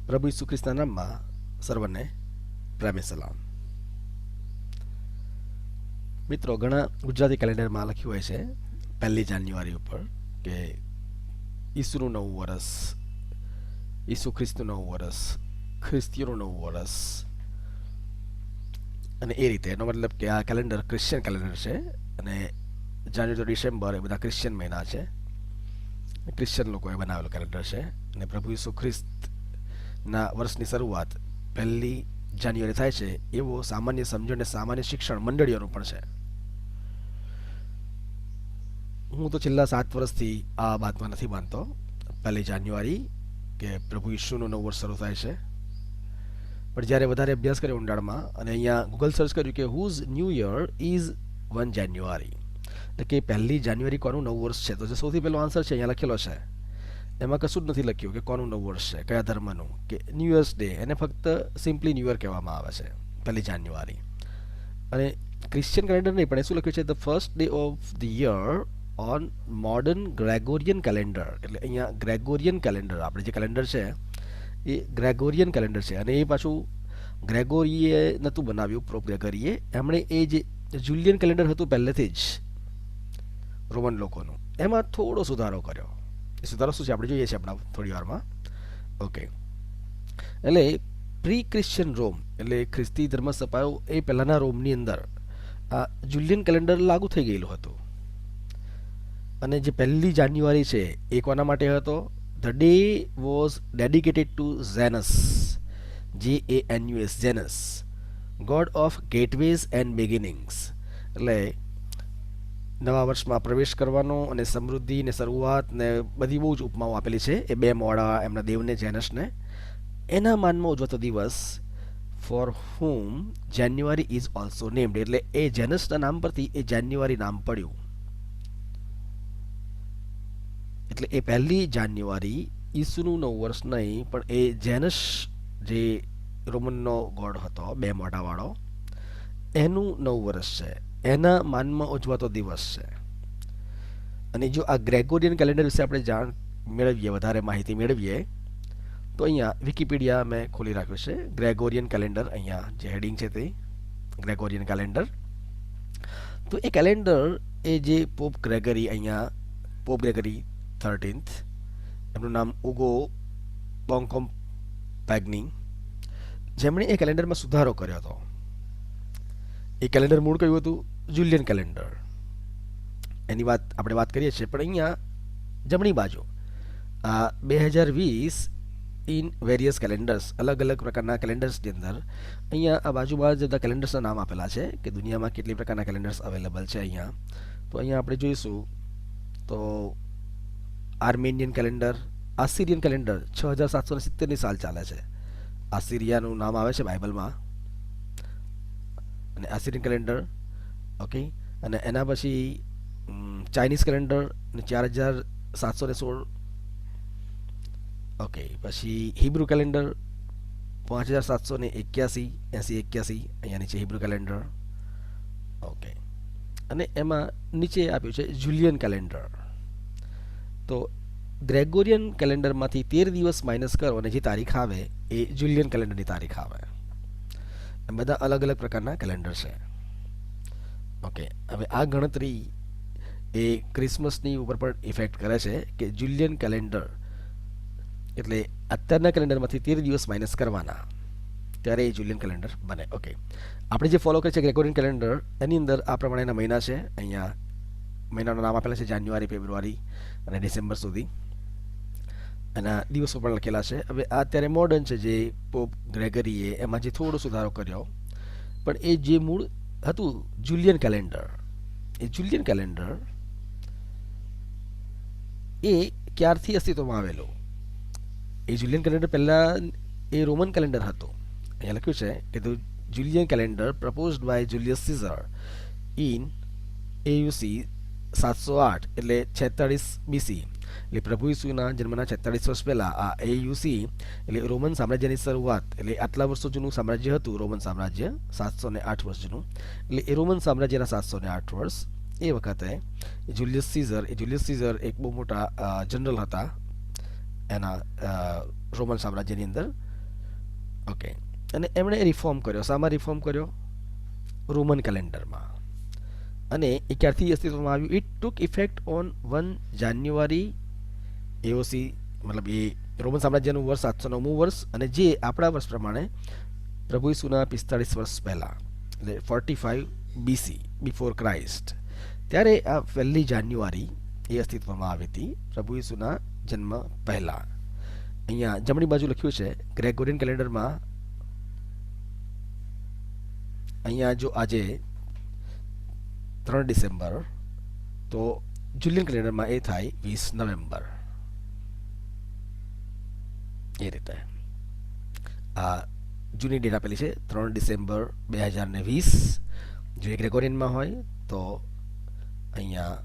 પ્રભુ ઈસુ ખ્રિસ્તના નામમાં સર્વને પ્રેમી સલામ. મિત્રો, ઘણા ગુજરાતી કેલેન્ડરમાં લખ્યું હોય છે 1 જાન્યુઆરી ઉપર કે ઈસુનું નવું વર્ષ, ઈસુ ખ્રિસ્તનું નવું વર્ષ, ખ્રિસ્તીઓનું નવું વર્ષ, અને એ રીતે એનો મતલબ કે આ કેલેન્ડર ક્રિશ્ચિયન કેલેન્ડર છે અને જાન્યુઆરી to ડિસેમ્બર એ બધા ક્રિશ્ચિયન મહિના છે, ક્રિશ્ચિયન લોકોએ બનાવેલું કેલેન્ડર છે. અને પ્રભુ ઈસુ ખ્રિસ્તના વર્ષની શરૂઆત 1 જાન્યુઆરી થાય છે એવો સામાન્ય સમજણ અને સામાન્ય શિક્ષણ મંડળીઓનું પણ છે. હું તો છેલ્લા 7 વર્ષથી આ વાતમાં નથી માનતો 1 જાન્યુઆરી કે પ્રભુ ઈસુનું નવું વર્ષ શરૂ થાય છે. પણ જ્યારે વધારે અભ્યાસ કર્યો ઊંડાણમાં અને અહીંયા ગૂગલ સર્ચ કર્યું કે હુઝ ન્યૂ યર ઇઝ 1 જાન્યુઆરી, એટલે કે 1 જાન્યુઆરી કોનું નવું વર્ષ છે, તો જે સૌથી પહેલો આન્સર છે અહીંયા લખેલો છે. એમાં કશું જ નથી લખ્યું કે કોનું નવું વર્ષ છે, કયા ધર્મનું, કે ન્યૂ યર્સ ડે, એને ફક્ત સિમ્પલી ન્યૂ યર કહેવામાં આવે છે 1 જાન્યુઆરી. અને ક્રિશ્ચિયન કેલેન્ડર નહીં, પણ એ શું લખ્યું છે, the first day of the year on modern Gregorian calendar. એટલે અહીંયા ગ્રેગોરિયન કેલેન્ડર, આપણે જે કેલેન્ડર છે એ ગ્રેગોરિયન કેલેન્ડર છે. અને એ પાછું ગ્રેગોરીએ નહોતું બનાવ્યું, પ્રોપ ગ્રેગરીએ, એમણે એ જે જુલિયન કેલેન્ડર હતું પહેલેથી જ રોમન લોકોનું, એમાં થોડો સુધારો કર્યો. એ સુધારો શું છે આપણે જોઈએ છીએ આપણા થોડી વારમાં. ઓકે, એટલે પ્રી ક્રિશ્ચિયન રોમ, એટલે ખ્રિસ્તી ધર્મ સ્થપાયો એ પહેલાંના રોમની અંદર આ જુલિયન કેલેન્ડર લાગુ થઈ ગયેલું હતું. અને જે 1 જાન્યુઆરી છે એ કોના માટે હતો? The day was dedicated to Janus, JANUS, Janus, god of gateways and beginnings. એટલે નવા વર્ષમાં પ્રવેશ કરવાનો અને સમૃદ્ધિ ને શરૂઆત ને બધી બહુ જ ઉપમાઓ આપેલી છે એ બે મોડા એમના દેવને, જેનસને. એના માનમાં ઉજવાતો દિવસ, for whom January is also named, એટલે એ જેનસના નામ પરથી એ જાન્યુઆરી નામ પડ્યું. એટલે એ 1 જાન્યુઆરી ઈસુનું નવું વર્ષ નહીં, પણ એ જેનસ જે રોમનનો ગોડ હતો બે મોઢાવાળો, એનું નવું વર્ષ છે, એના માનમાં ઉજવાતો દિવસ છે. અને જો આ ગ્રેગોરિયન કેલેન્ડર વિશે આપણે જાણ મેળવીએ, વધારે માહિતી મેળવીએ, તો અહીંયા વિકિપીડિયા મેં ખોલી રાખ્યું છે. ગ્રેગોરિયન કેલેન્ડર, અહીંયા જે હેડિંગ છે તે ગ્રેગોરિયન કેલેન્ડર. તો એ કેલેન્ડર એ જે પોપ ગ્રેગરી, અહીંયા પોપ ગ્રેગરી 13th, એમનું નામ ઉગો બોંકોમ પેગ્નિંગ, જેમણે એ કેલેન્ડરમાં સુધારો કર્યો હતો. એ કેલેન્ડર મૂળ કયું હતું? Julienne calendar. એની આપણે વાત કરીએ છીએ. પણ અહીંયા જમણી બાજુ આ 2020 ઇન વેરિયસ કેલેન્ડર્સ, અલગ અલગ પ્રકારના કેલેન્ડર્સની અંદર અહીંયા આ બાજુમાં જ બધા કેલેન્ડર્સના નામ આપેલા છે કે દુનિયામાં કેટલી પ્રકારના કેલેન્ડર્સ અવેલેબલ છે અહીંયા. તો અહીંયા આપણે જોઈશું તો આર્મેનિયન કેલેન્ડર, આસિરિયન કેલેન્ડર 6770ની સાલ ચાલે છે. આસિરિયાનું નામ આવે છે બાઇબલમાં, અને આસિરિયન કેલેન્ડર. ઓકે, અને એના પછી ચાઇનીઝ કેલેન્ડર 4716. ઓકે, પછી હિબ્રુ કેલેન્ડર 5781, 8081, અહીંયા નીચે હિબ્રુ કેલેન્ડર. ઓકે, અને એમાં નીચે આપ્યું છે જુલિયન કેલેન્ડર. તો ગ્રેગોરિયન કેલેન્ડરમાંથી 13 દિવસ માઇનસ કરો અને જે તારીખ આવે એ જુલિયન કેલેન્ડરની તારીખ આવે. એમ બધા અલગ અલગ પ્રકારના કેલેન્ડર છે. ઓકે, હવે આ ગણતરી એ ક્રિસમસની ઉપર પણ ઇફેક્ટ કરે છે કે જુલિયન કેલેન્ડર એટલે અત્યારના કેલેન્ડરમાંથી 13 દિવસ માઇનસ કરવાના, ત્યારે એ જુલિયન કેલેન્ડર બને. ઓકે, આપણે જે ફોલો કરીએ છીએ ગ્રેગોરિયન કેલેન્ડર, એની અંદર આ પ્રમાણેના મહિના છે. અહીંયા મહિનાનું નામ આપેલા છે જાન્યુઆરી, ફેબ્રુઆરી અને ડિસેમ્બર સુધી. એના દિવસો પણ લખેલા છે. હવે આ અત્યારે મોડર્ન છે જે પોપ ગ્રેગરીએ એમાં જે થોડો સુધારો કર્યો, પણ એ જે મૂળ હતું જુલિયન કેલેન્ડર, એ જુલિયન કેલેન્ડર એ ક્યારથી અસ્તિત્વમાં આવેલું? એ જુલિયન કેલેન્ડર પહેલાં એ રોમન કેલેન્ડર હતું. અહીંયા લખ્યું છે કે the Julian calendar proposed by Julius Caesar in AUC 708, એટલે 46 BC, એટલે પ્રભુ ઈસુના જન્મના 46 વર્ષ પહેલાં આ AUC એટલે રોમન સામ્રાજ્યની શરૂઆત, એટલે આટલા વર્ષો જૂનું સામ્રાજ્ય હતું રોમન સામ્રાજ્ય, 708 વર્ષ જૂનું. એટલે એ રોમન સામ્રાજ્યના 708 વર્ષ એ વખતે જુલિયસ સીઝર એક બહુ મોટા જનરલ હતા એના રોમન સામ્રાજ્યની અંદર. ઓકે. અને એમણે રિફોર્મ કર્યો. શામાં રિફોર્મ કર્યો? રોમન કેલેન્ડરમાં. અને એ ક્યારથી અસ્તિત્વમાં આવ્યું? It took effect on 1 January AOC, મતલબ એ રોમન સામ્રાજ્યનું વર્ષ 709મું વર્ષ, અને જે આપણા વર્ષ પ્રમાણે પ્રભુ ઈસુના 45 વર્ષ પહેલાં, એટલે 45 BC, બિફોર ક્રાઇસ્ટ, ત્યારે આ 1 જાન્યુઆરી એ અસ્તિત્વમાં આવી હતી પ્રભુ ઈસુના જન્મ પહેલાં. અહીંયા જમણી બાજુ લખ્યું છે ગ્રેગોરિયન કેલેન્ડરમાં. અહીંયા જો આજે 3 ડિસેમ્બર, તો જુલિયન કેલેન્ડરમાં એ થાય 20 નવેમ્બર. એ રીતે આ જૂની ડેટ આપેલી છે 3 ડિસેમ્બર 2020. જો એ ગ્રેગોરિયનમાં હોય તો અહીંયા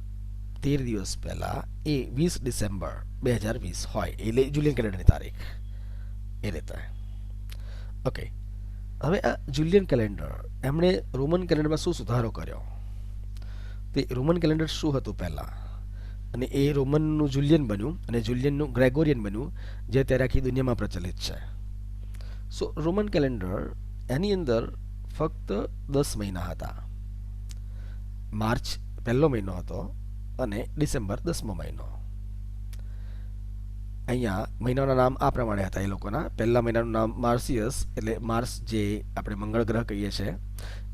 13 દિવસ પહેલાં એ 20 ડિસેમ્બર 2020 હોય, એટલે જુલિયન કેલેન્ડરની તારીખ. એ રીતે. ઓકે. હવે આ જુલિયન કેલેન્ડર, એમણે રોમન કેલેન્ડરમાં શું સુધારો કર્યો? તે રોમન કેલેન્ડર શું હતું પહેલાં, અને એ રોમનનું જુલિયન બન્યું, અને જુલિયનનું ગ્રેગોરિયન બન્યું, જે અત્યારે આખી દુનિયામાં પ્રચલિત છે. સો રોમન કેલેન્ડર, એની અંદર ફક્ત 10 મહિના હતા. માર્ચ પહેલો મહિનો હતો અને ડિસેમ્બર 10મો મહિનો. અહીંયા મહિનાઓના નામ આ પ્રમાણે હતા એ લોકોના. પહેલા મહિનાનું નામ માર્સિયસ, એટલે માર્સ જે આપણે મંગળ ગ્રહ કહીએ છીએ,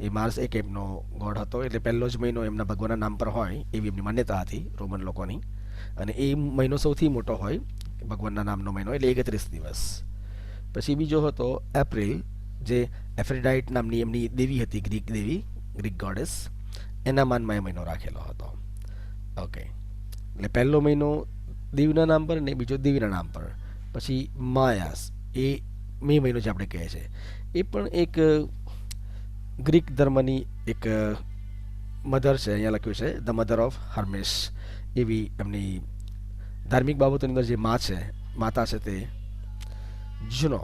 એ માર્સ એક એમનો ગોડ હતો, એટલે પહેલો જ મહિનો એમના ભગવાનના નામ પર હોય એવી એમની માન્યતા હતી રોમન લોકોની. અને એ મહિનો સૌથી મોટો હોય ભગવાનના નામનો મહિનો, એટલે 31 દિવસ. પછી બીજો હતો એપ્રિલ, જે એફ્રોડાઇટ નામની એમની દેવી હતી, ગ્રીક દેવી, ગ્રીક ગોડેસ, એના માનમાં એ મહિનો રાખેલો હતો. ઓકે. એટલે પહેલો મહિનો દેવીના નામ પર, ને બીજો દેવીના નામ પર. પછી માયાસ, એ મે મહિનો જે આપણે કહીએ છીએ, એ પણ એક ગ્રીક ધર્મની એક મધર છે. અહીંયા લખ્યું છે ધ મધર ઓફ હર્મેસ, એવી એમની ધાર્મિક બાબતોની અંદર જે માતા છે તે જૂનો,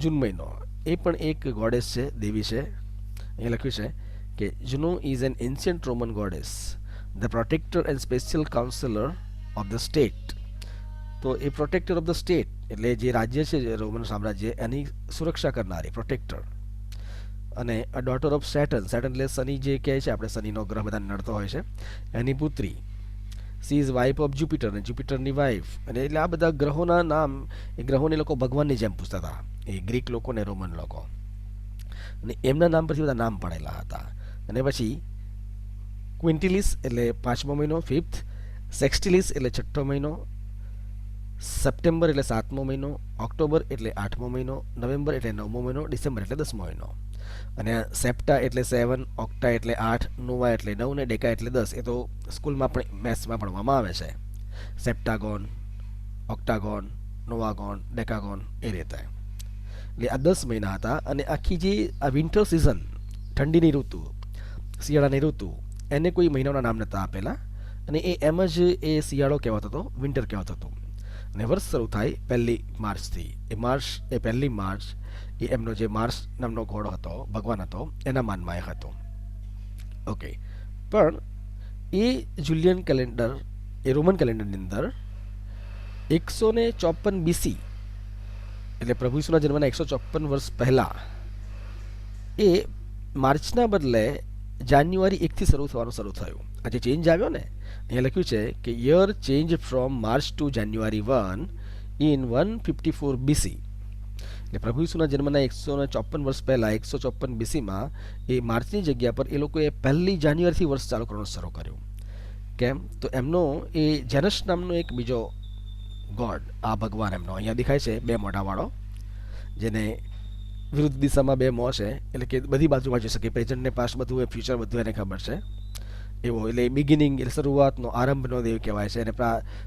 જૂન મહિનો, એ પણ એક ગોડેસ છે, દેવી છે. અહીંયા લખ્યું છે કે Juno is an ancient Roman goddess, the protector and special counsellor of the state. તો એ પ્રોટેક્ટર ઓફ ધ સ્ટેટ, એટલે જે રાજ્ય છે રોમન સામ્રાજ્ય, એની સુરક્ષા કરનારી, પ્રોટેક્ટર. અને અ ડોટર ઓફ સેટન, સેટન એટલે શનિ જે કહે છે આપણે, શનિનો ગ્રહ બધાને નડતો હોય છે, એની પુત્રી. She is wife of Jupiter, અને જ્યુપિટરની વાઇફ. અને એટલે આ બધા ગ્રહોના નામ, એ ગ્રહોને લોકો ભગવાનની જેમ પૂછતા હતા, એ ગ્રીક લોકો ને રોમન લોકો. અને એમના નામ પરથી બધા નામ પડેલા હતા. અને પછી ક્વિન્ટિલિસ એટલે 5મો મહિનો, 5th. સેક્સ્ટિલિસ એટલે 6ઠ્ઠો મહિનો. સપ્ટેમ્બર એટલે 7મો મહિનો. ઓક્ટોબર એટલે 8મો મહિનો. નવેમ્બર એટલે 9મો મહિનો. ડિસેમ્બર એટલે 10મો મહિનો. અને સેપ્ટા એટલે 7, ઓક્ટા એટલે 8, નોવા એટલે 9, ને ડેકા એટલે 10. એ તો સ્કૂલમાં પણ મેથ્સમાં ભણવામાં આવે છે. સેપ્ટાગોન, ઓક્ટાગોન, નોવાગોન, ડેકાગોન, એ રીતે. એટલે આ 10 મહિના હતા. અને આખી જે આ વિન્ટર સિઝન, ઠંડીની ઋતુ, શિયાળાની ઋતુ, એને કોઈ મહિનાઓના નામ નહોતા આપેલા. અને એ એમ જ એ શિયાળો કહેવાતો હતો, વિન્ટર કહેવાતો હતો. અને વર્ષ શરૂ થાય 1 માર્ચથી. એ 1 માર્ચ એ એમનો જે માર્સ નામનો ઘોડો હતો, ભગવાન હતો, એના માનમાં એ હતો. ઓકે. પણ એ જુલિયન કેલેન્ડર, એ રોમન કેલેન્ડરની અંદર 154 BC, એટલે પ્રભુ ઈસુના જન્મના 154 વર્ષ પહેલાં, એ માર્ચના બદલે જાન્યુઆરી 1થી શરૂ થયું. આ જે ચેન્જ આવ્યો ને, અહીંયા લખ્યું છે કે year change from March to January 1 in 154 BC. એટલે પ્રભુ ઈસુના જન્મના 154 વર્ષ પહેલાં, 154 BCમાં, એ માર્ચની જગ્યા પર એ લોકોએ 1 જાન્યુઆરીથી વર્ષ ચાલુ કરવાનું શરૂ કર્યું. કેમ? તો એમનો એ જેનસ નામનો એક બીજો ગોડ, આ ભગવાન એમનો અહીંયા દેખાય છે 2 મોઢાવાળો, જેને વિરુદ્ધ દિશામાં 2 મોં છે, એટલે કે બધી બાજુ વાંચી શકે, પ્રેઝન્ટ ને પાસ્ટ બધું, એ ફ્યુચર બધું એને ખબર છે. એવો, એટલે બિગિનિંગ, એટલે શરૂઆતનો, આરંભનો દેવ કહેવાય છે, અને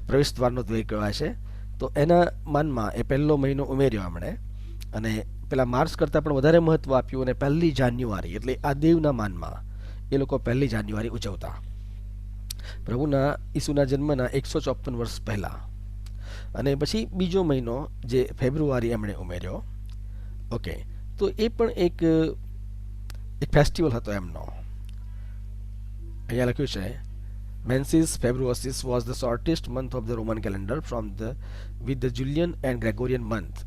પ્રવેશ દ્વારનો દેવ કહેવાય છે. તો એના માનમાં એ પહેલો મહિનો ઉમેર્યો એમણે, અને પેલા માર્ચ કરતાં પણ વધારે મહત્વ આપ્યું, અને 1 જાન્યુઆરી, એટલે આ દેવના માનમાં એ લોકો 1 જાન્યુઆરી ઉજવતા, પ્રભુના ઈસુના જન્મના 154 વર્ષ પહેલાં. અને પછી બીજો મહિનો જે ફેબ્રુઆરી એમણે ઉમેર્યો. ઓકે. તો એ પણ એક ફેસ્ટિવલ હતો એમનો. અહીંયા લખ્યું છે Mensis Februaris was the shortest month of the Roman calendar with the Julian and Gregorian month.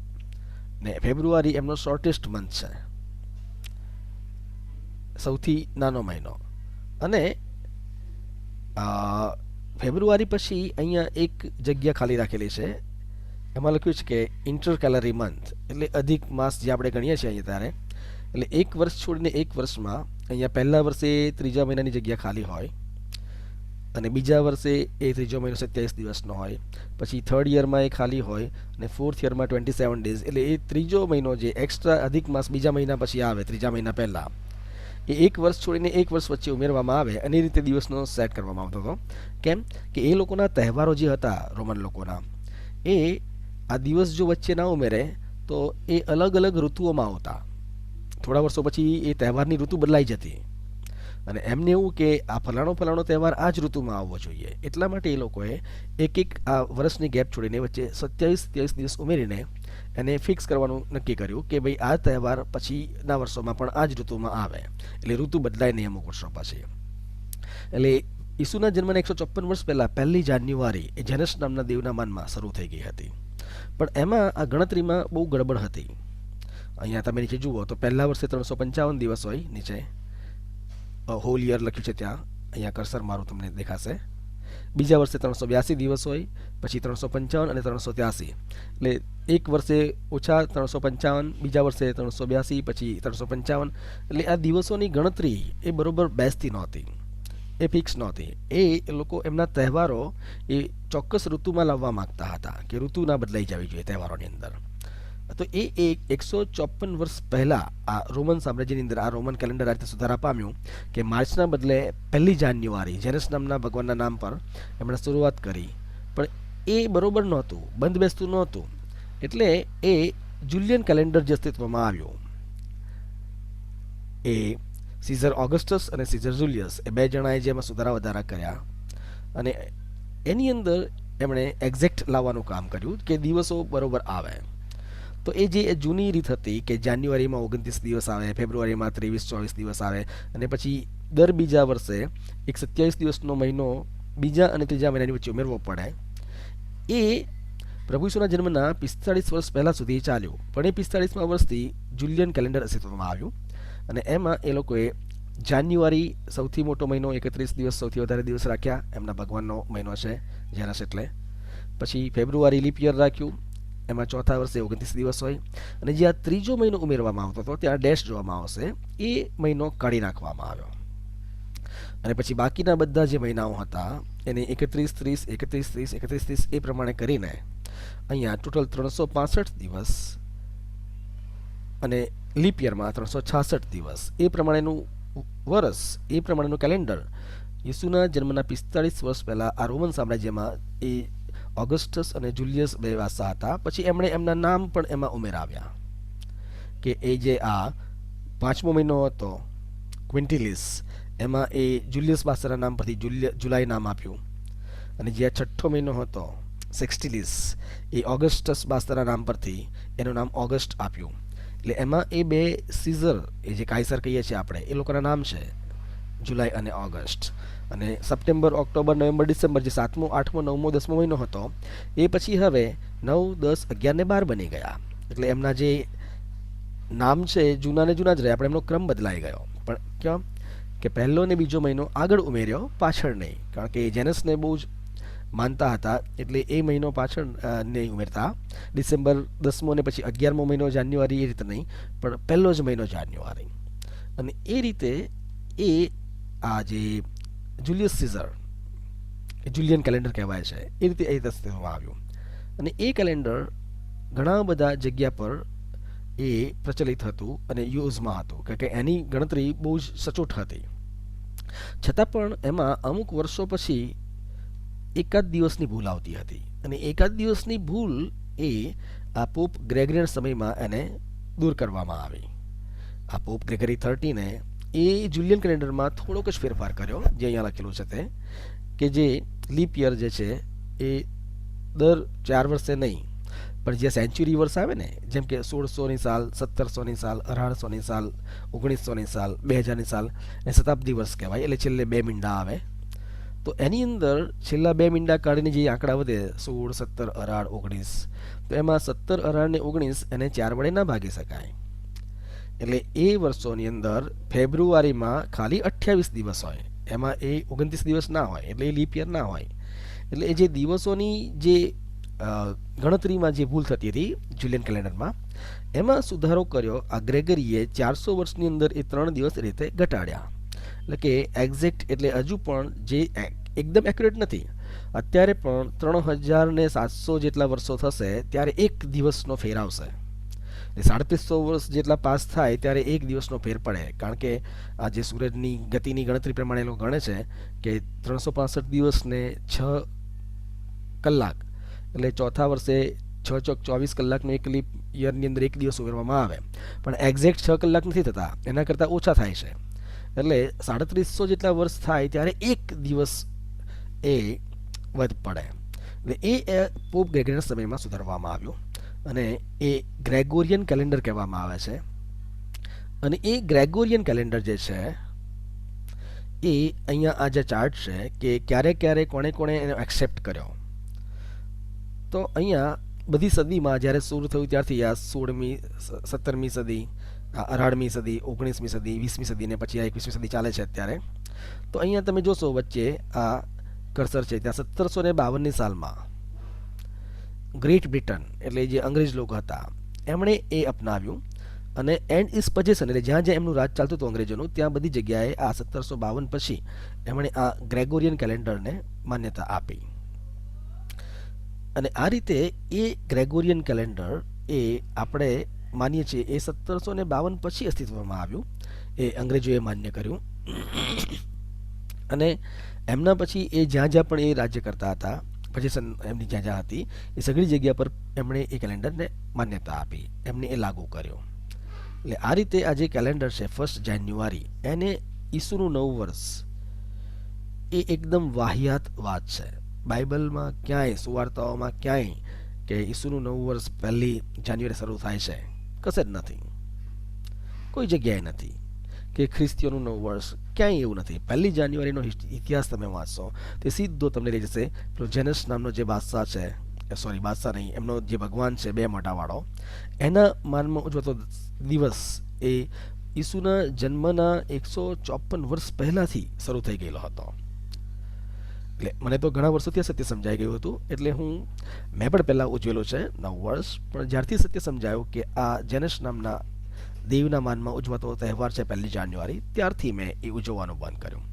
ને ફેબ્રુઆરી એમનો શોર્ટેસ્ટ મંથ છે, સૌથી નાનો મહિનો. અને ફેબ્રુઆરી પછી અહીંયા એક જગ્યા ખાલી રાખેલી છે, એમાં લખ્યું છે કે ઇન્ટર કેલરી મંથ, એટલે અધિક માસ જે આપણે ગણીએ છીએ અહીંયા ત્યારે. એટલે એક વર્ષ છોડીને એક વર્ષમાં અહીંયા પહેલા વર્ષે ત્રીજા મહિનાની જગ્યા ખાલી હોય, અને બીજા વર્ષે એ ત્રીજો મહિનો 27 દિવસનો હોય, પછી થર્ડ યરમાં એ ખાલી હોય, અને ફોર્થ યરમાં 27 ડેઝ. એટલે એ ત્રીજો મહિનો જે એક્સ્ટ્રા અધિક માસ બીજા મહિના પછી આવે, ત્રીજા મહિના પહેલાં, એ એક વર્ષ છોડીને એક વર્ષ વચ્ચે ઉમેરવામાં આવે, અને એ રીતે દિવસનો સેટ કરવામાં આવતો હતો. કેમ કે એ લોકોના તહેવારો જે હતા રોમન લોકોના, એ આ દિવસ જો વચ્ચે ના ઉમેરે તો એ અલગ અલગ ઋતુઓમાં આવતા. થોડા વર્ષો પછી એ તહેવારની ઋતુ બદલાઈ જતી, અને એમને એવું કે આ ફલાણો તહેવાર આ જ ઋતુમાં આવવો જોઈએ. એટલા માટે એ લોકોએ એક આ વર્ષની ગેપ છોડીને વચ્ચે 27-23 દિવસ ઉમેરીને એને ફિક્સ કરવાનું નક્કી કર્યું કે ભાઈ આ તહેવાર પછીના વર્ષોમાં પણ આ જ ઋતુમાં આવે, એટલે ઋતુ બદલાય નહીં અમુક વર્ષો પછી. એટલે ઈસુના જન્મને 154 વર્ષ પહેલાં 1 જાન્યુઆરી એ જેનસ નામના દેવના માનમાં શરૂ થઈ ગઈ હતી. પણ એમાં આ ગણતરીમાં બહુ ગડબડ હતી. અહીંયા તમે નીચે જુઓ તો પહેલા વર્ષે 355 દિવસ હોય, નીચે હોલ યર લખ્યું છે ત્યાં, અહીંયા કર્સર મારું તમને દેખાશે. બીજા વર્ષે 382 દિવસ હોય, પછી 355 અને 383. એટલે એક વર્ષે ઓછા 355, બીજા વર્ષે 382, પછી 355. એટલે આ દિવસોની ગણતરી એ બરોબર બેસતી નહોતી, એ ફિક્સ નહોતી. એ લોકો એમના તહેવારો એ ચોક્કસ ઋતુમાં લાવવા માંગતા હતા કે ઋતુ ના બદલાઈ જવી જોઈએ તહેવારોની અંદર. તો એ 154 વર્ષ પહેલાં આ રોમન સામ્રાજ્યની અંદર આ રોમન કેલેન્ડર આ રીતે સુધારા પામ્યું કે માર્ચના બદલે 1 જાન્યુઆરી જેનસ નામના ભગવાનના નામ પર એમણે શરૂઆત કરી. પણ એ બરોબર નહોતું, બંધ બેસતું નહોતું. એટલે એ જુલિયન કેલેન્ડર જે અસ્તિત્વમાં આવ્યું, એ સીઝર ઓગસ્ટસ અને સીઝર જુલિયસ એ બે જણાએ જેમાં સુધારા વધારા કર્યા, અને એની અંદર એમણે એક્ઝેક્ટ લાવવાનું કામ કર્યું કે દિવસો બરોબર આવે. તો એ જે જૂની રીત હતી કે જાન્યુઆરીમાં 29 દિવસ આવે, ફેબ્રુઆરીમાં 23-24 દિવસ આવે, અને પછી દર બીજા વર્ષે એક 27 દિવસનો મહિનો બીજા અને ત્રીજા મહિનાની વચ્ચે ઉમેરવો પડે, એ પ્રભુ ઈસુના જન્મના 45 વર્ષ પહેલાં સુધી ચાલ્યું. પણ એ 45મા વર્ષથી જુલિયન કેલેન્ડર અસ્તિત્વમાં આવ્યું, અને એમાં એ લોકોએ જાન્યુઆરી સૌથી મોટો મહિનો 31 દિવસ સૌથી વધારે દિવસ રાખ્યા, એમના ભગવાનનો મહિનો છે જેનસ એટલે. પછી ફેબ્રુઆરી લીપ યર રાખ્યું, એમાં ચોથા વર્ષે 29 દિવસ હોય, અને જે આ ત્રીજો મહિનો ઉમેરવામાં આવતો હતો ત્યાં ડેશ જોવામાં આવશે, એ મહિનો કાઢી નાખવામાં આવ્યો. અને પછી બાકીના બધા જે મહિનાઓ હતા એને 31-30, 31-30, 31-30 એ પ્રમાણે કરીને અહીંયા ટોટલ 365 દિવસ, અને લીપ યરમાં 366 દિવસ, એ પ્રમાણેનું વર્ષ, એ પ્રમાણેનું કેલેન્ડર ઈસુના જન્મના 45 વર્ષ પહેલાં આ રોમન સામ્રાજ્યમાં એ ઓગસ્ટસ અને જુલિયસ બે વાસા હતા. પછી એમણે એમના નામ પણ એમાં ઉમેરાવ્યા કે એ જે આ 5મો મહિનો હતો ક્વિન્ટિલિસ, એમાં એ જુલિયસ બાસરના નામ પરથી જુલાઈ નામ આપ્યું, અને જે આ 6ઠ્ઠો મહિનો હતો સેક્સ્ટિલિસ, એ ઓગસ્ટસ બાસરના નામ પરથી એનું નામ ઓગસ્ટ આપ્યું. એટલે એમાં એ બે સીઝર, એ જે કાયસર કહીએ છીએ આપણે, એ લોકોના નામ છે જુલાઈ અને ઓગસ્ટ. અને સપ્ટેમ્બર, ઓક્ટોબર, નવેમ્બર, ડિસેમ્બર જે 7મો, 8મો, 9મો, 10મો મહિનો હતો, એ પછી હવે 9, 10, 11 ને 12 બની ગયા. એટલે એમના જે નામ છે જૂના ને જૂના જ રહ્યા, પણ એમનો ક્રમ બદલાઈ ગયો. પણ કેમ કે પહેલો ને બીજો મહિનો આગળ ઉમેર્યો, પાછળ નહીં, કારણ કે જેનસને બહુ જ માનતા હતા, એટલે એ મહિનો પાછળ નહીં ઉમેરતા. ડિસેમ્બર 10મો ને પછી 11મો મહિનો જાન્યુઆરી, એ રીતે નહીં, પણ પહેલો જ મહિનો જાન્યુઆરી. અને એ રીતે એ આ જે જુલિયસ સીઝર, જુલિયન કેલેન્ડર કહેવાય છે, એ રીતે અસ્તિત્વમાં આવ્યું. અને એ કેલેન્ડર ઘણા બધા જગ્યા પર એ પ્રચલિત હતું અને યુઝમાં હતું, કારણ કે એની ગણતરી બહુ જ સચોટ હતી. છતાં પણ એમાં અમુક વર્ષો પછી એકાદ દિવસની ભૂલ આવતી હતી, અને એકાદ દિવસની ભૂલ એ આ પોપ ગ્રેગરિયન સમયમાં એને દૂર કરવામાં આવી. આ પોપ ગ્રેગરી 13 એ જુલિયન કેલેન્ડરમાં થોડોક જ ફેરફાર કર્યો, જે અહીંયા લખેલું છે તે, કે જે લીપ યર જે છે એ દર 4 વર્ષે નહીં, પણ જે સેન્ચુરી વર્ષ આવે ને, જેમ કે 1600ની સાલ, 1700ની સાલ, 1800ની સાલ, 1900ની સાલ, 2000ની સાલ, એ શતાબ્દી વર્ષ કહેવાય. એટલે છેલ્લે 2 મીંડા આવે. તો એની અંદર છેલ્લા 2 મીંડા કાઢીને જે આંકડા વધે 16, 17, 18, 19, તો એમાં 17, 18 ને 19 એને 4 વડે ના ભાગી શકાય. એટલે એ વર્ષોની અંદર ફેબ્રુઆરીમાં ખાલી 28 દિવસ હોય, એમાં એ 29 દિવસ ના હોય, એટલે એ લીપ યર ના હોય. એટલે એ જે દિવસોની જે ગણતરીમાં જે ભૂલ થતી હતી જુલિયન કેલેન્ડરમાં, એમાં સુધારો કર્યો આ ગ્રેગરીએ 400 વર્ષની અંદર એ 3 દિવસ રીતે ઘટાડ્યા. એટલે કે એક્ઝેક્ટ એટલે હજુ પણ જે એકદમ એક્યુરેટ નથી, અત્યારે પણ 3700 જેટલા વર્ષો થશે ત્યારે એક દિવસનો ફેર આવશે. 3700 વર્ષ જેટલા પાસ થાય ત્યારે એક દિવસનો ફેર પડે, કારણ કે આ જે સૂરજની ગતિની ગણતરી પ્રમાણે એ લોકો ગણે છે કે 365 દિવસને 6 કલાક, એટલે ચોથા વર્ષે 6 ચોક 24 કલાકનો એક લીપ યરની અંદર એક દિવસ ઉમેરવામાં આવે, પણ એક્ઝેક્ટ 6 કલાક નથી થતા, એના કરતાં ઓછા થાય છે. એટલે 3700 જેટલા વર્ષ થાય ત્યારે એક દિવસ એ વધ પડે. એટલે એ પોપ ગ્રેગરીના સમયમાં સુધારવામાં આવ્યું અને એ ગ્રેગોરિયન કેલેન્ડર કહેવામાં આવે છે. અને એ ગ્રેગોરિયન કેલેન્ડર જે છે એ અહીંયા આ જે ચાર્ટ છે કે ક્યારે ક્યારે કોણે કોણે એનો એક્સેપ્ટ કર્યો. તો અહીંયા બધી સદીમાં જ્યારે શરૂ થયું ત્યારથી આ 16મી, 17મી સદી, 18મી સદી, 19મી સદી, 20મી સદી ને પછી આ 21મી સદી ચાલે છે અત્યારે. તો અહીંયા તમે જોશો વચ્ચે આ કર્સર છે, ત્યાં 1752ની સાલમાં ગ્રેટ બ્રિટન એટલે જે અંગ્રેજ લોકો હતા એમણે એ અપનાવ્યું અને એન્ડ ઇઝ પજેશન એટલે જ્યાં જ્યાં એમનું રાજ ચાલતું હતું અંગ્રેજોનું, ત્યાં બધી જગ્યાએ આ 1752 પછી એમણે આ ગ્રેગોરિયન કેલેન્ડરને માન્યતા આપી. અને આ રીતે એ ગ્રેગોરિયન કેલેન્ડર એ આપણે માનીએ છીએ એ 1752 પછી અસ્તિત્વમાં આવ્યું, એ અંગ્રેજોએ માન્ય કર્યું. અને એમના પછી એ જ્યાં જ્યાં પણ એ રાજ્ય કરતા હતા, પજેશન એમની જ્યાં જ્યાં હતી, એ સગળી જગ્યા પર એમણે એ કેલેન્ડરને માન્યતા આપી, એમને એ લાગુ કર્યો. એટલે આ રીતે આ જે કેલેન્ડર છે 1 જાન્યુઆરી, એને ઈસુનું નવું વર્ષ, એ એકદમ વાહિયાત વાત છે. બાઇબલમાં ક્યાંય, સુવાર્તાઓમાં ક્યાંય કે ઈસુનું નવું વર્ષ 1 જાન્યુઆરી શરૂ થાય છે, કશે જ નથી, કોઈ જગ્યાએ નથી. કે ખ્રિસ્તીઓનું નવું વર્ષ ક્યાંય એવું નથી. 1 જાન્યુઆરીનો ઇતિહાસ તમે વાંચશો તે સીધો તમને લઈ જશે પેલો જેનસ નામનો જે બાદશાહ છે, સોરી બાદશાહ નહીં, એમનો જે ભગવાન છે 2 મોઢાવાળો, એના માનમાં ઉજવતો દિવસ એ ઈસુના જન્મના 154 વર્ષ પહેલાથી શરૂ થઈ ગયેલો હતો. એટલે મને તો ઘણા વર્ષોથી સત્ય સમજાઈ ગયું હતું, એટલે મેં પણ પહેલાં ઉજવેલું છે નવું વર્ષ, પણ જ્યારથી સત્ય સમજાયું કે આ જેનસ નામના દેવના માનમાં ઉજવાતો તહેવાર છે 1 જાન્યુઆરી, ત્યારથી મેં એ ઉજવવાનું બંધ કર્યું.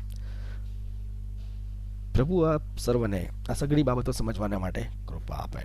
પ્રભુ આપ સર્વને આ સઘળી બાબતો સમજવાના માટે કૃપા આપે.